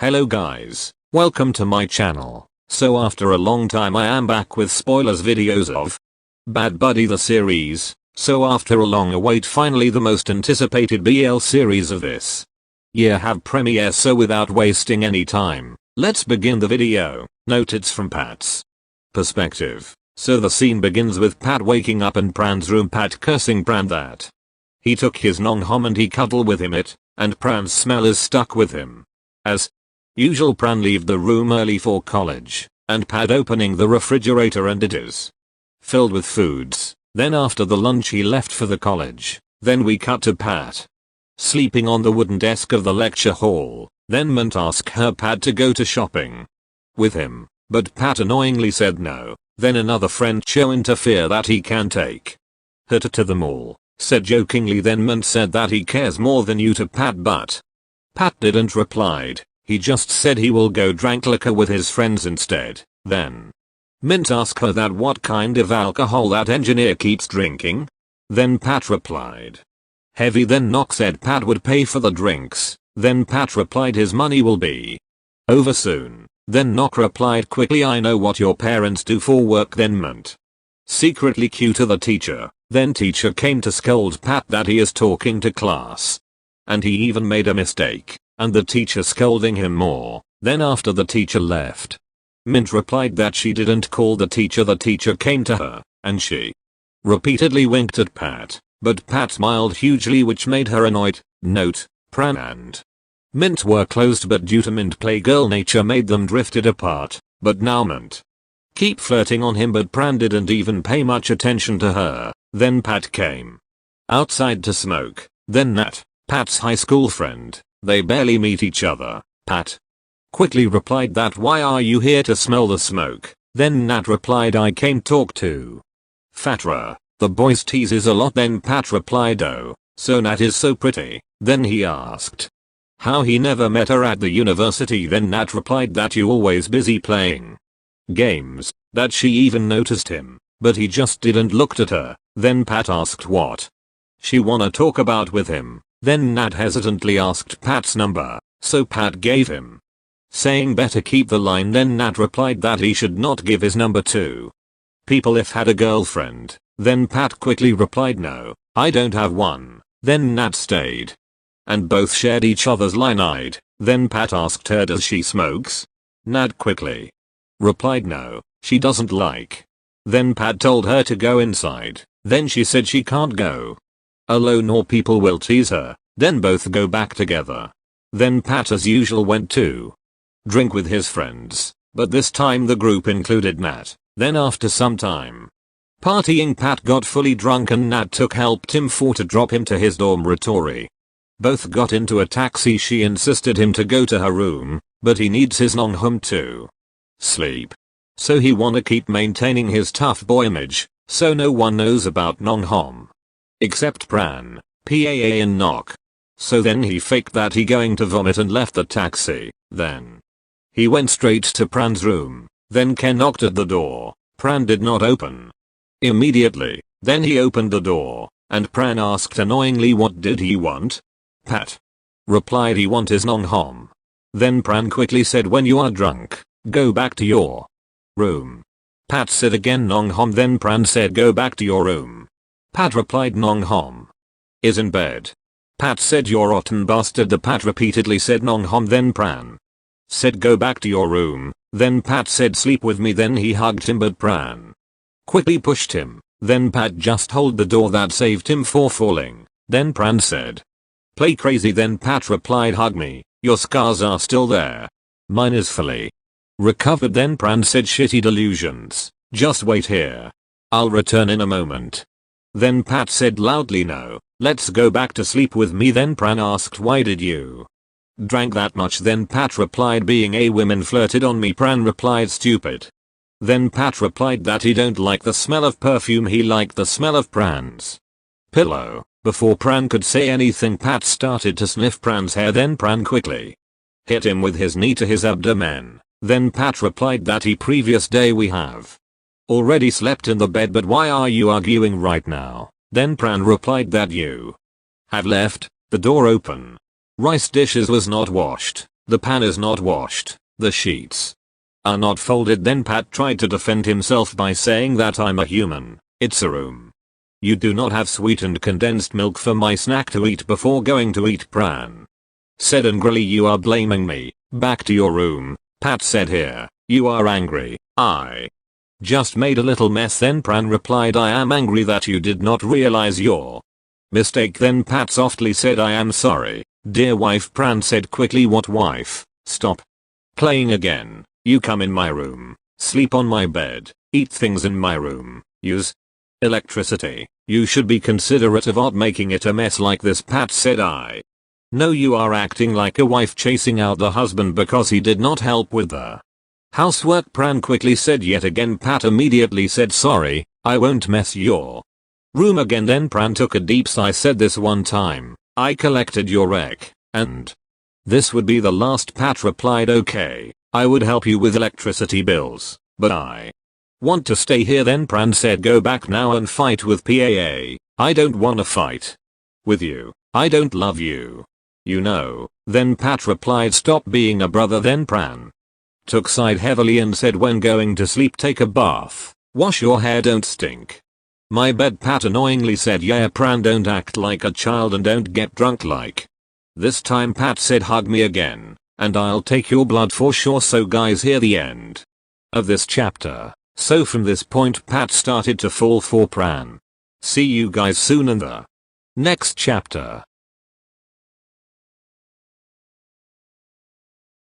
Hello guys, welcome to my channel. So after a long time I am back with spoilers videos of Bad Buddy the series. So after a long await, finally the most anticipated BL series of this year have premiere, so without wasting any time, let's begin the video. Note it's from Pat's perspective. So the scene begins with Pat waking up in Pran's room, Pat cursing Pran that he took his non-hom and he cuddled with him and Pran's smell is stuck with him. As usual, Pran leave the room early for college, and Pat opening the refrigerator and it is filled with foods. Then after the lunch he left for the college. Then we cut to Pat sleeping on the wooden desk of the lecture hall. Then Mint asked her Pat to go to shopping with him, but Pat annoyingly said no. Then another friend Cho interfere that he can take her to the mall. Said jokingly, then Mint said that he cares more than you to Pat, but Pat didn't replied. He just said he will go drink liquor with his friends instead. Then Mint asked her that what kind of alcohol that engineer keeps drinking. Then Pat replied heavy. Then Nock said Pat would pay for the drinks. Then Pat replied his money will be over soon. Then Nock replied quickly, I know what your parents do for work. Then Mint secretly cue to the teacher. Then teacher came to scold Pat that he is talking to class and he even made a mistake, and the teacher scolding him more. Then after the teacher left, Mint replied that she didn't call the teacher came to her, and she repeatedly winked at Pat, but Pat smiled hugely which made her annoyed. Note, Pran and Mint were closed, but due to Mint playgirl nature made them drifted apart, but now Mint keep flirting on him, but Pran didn't even pay much attention to her. Then Pat came outside to smoke. Then Nat, Pat's high school friend, they barely meet each other. Pat quickly replied that why are you here to smell the smoke? Then Nat replied I came talk to Fatra. The boys teases a lot. Then Pat replied oh, so Nat is so pretty. Then he asked how he never met her at the university. Then Nat replied that you always busy playing games, that she even noticed him, but he just didn't look at her. Then Pat asked what she wanna talk about with him. Then Nat hesitantly asked Pat's number, so Pat gave him, saying better keep the line. Then Nat replied that he should not give his number to people if had a girlfriend. Then Pat quickly replied no, I don't have one. Then Nat stayed and both shared each other's line-eyed. Then Pat asked her does she smokes? Nat quickly replied no, she doesn't like. Then Pat told her to go inside. Then she said she can't go alone or people will tease her. Then both go back together. Then Pat as usual went to drink with his friends, but this time the group included Nat. Then after some time partying, Pat got fully drunk and Nat helped him to drop him to his dormitory. Both got into a taxi. She insisted him to go to her room, but he needs his non-hum to sleep. So he wanna keep maintaining his tough boy image, so no one knows about non-hom except Pran, Paa and Nock. So then he faked that he going to vomit and left the taxi. Then he went straight to Pran's room. Then Ken knocked at the door. Pran did not open immediately. Then he opened the door and Pran asked annoyingly what did he want? Pat replied he want his non-hom. Then Pran quickly said when you are drunk, go back to your room. Pat said again non-hom. Then Pran said go back to your room. Pat replied non-hom is in bed. Pat said you're rotten bastard. The Pat repeatedly said non-hom. Then Pran said go back to your room. Then Pat said sleep with me. Then he hugged him, but Pran quickly pushed him. Then Pat just hold the door that saved him for falling. Then Pran said play crazy. Then Pat replied hug me, your scars are still there. Mine is fully recovered. Then Pran said shitty delusions, just wait here, I'll return in a moment. Then Pat said loudly no, let's go back to sleep with me. Then Pran asked why did you drank that much? Then Pat replied being a women flirted on me. Pran replied stupid. Then Pat replied that he don't like the smell of perfume, he liked the smell of Pran's pillow. Before Pran could say anything, Pat started to sniff Pran's hair. Then Pran quickly hit him with his knee to his abdomen. Then Pat replied that he previous day we have already slept in the bed, but why are you arguing right now? Then Pran replied that you have left the door open. Rice dishes was not washed. The pan is not washed, the sheets are not folded. Then Pat tried to defend himself by saying that I'm a human, it's a room. You do not have sweetened condensed milk for my snack to eat before going to eat. Pran said angrily. You are blaming me, back to your room, Pat said. Here, you are angry, I just made a little mess. Then Pran replied, I am angry that you did not realize your mistake. Then Pat softly said, I am sorry, dear wife. Pran said quickly, what wife? Stop playing again. You come in my room, sleep on my bed, eat things in my room, use electricity. You should be considerate of not making it a mess like this. Pat said, I know you are acting like a wife chasing out the husband because he did not help with the housework. Pran quickly said yet again. Pat immediately said, sorry, I won't mess your room again. Then Pran took a deep sigh, said, this one time, I collected your wreck, and this would be the last. Pat replied, okay, I would help you with electricity bills, but I want to stay here. Then Pran said, go back now and fight with PAA. I don't wanna fight with you. I don't love you. You know. Then Pat replied, stop being a brother. Then Pran took sighed heavily and said, when going to sleep take a bath, wash your hair, don't stink my bed. Pat annoyingly said, yeah Pran, don't act like a child and don't get drunk like this time. Pat said, hug me again and I'll take your blood for sure. So guys, here the end of this chapter. So from this point Pat started to fall for Pran. See you guys soon in the next chapter.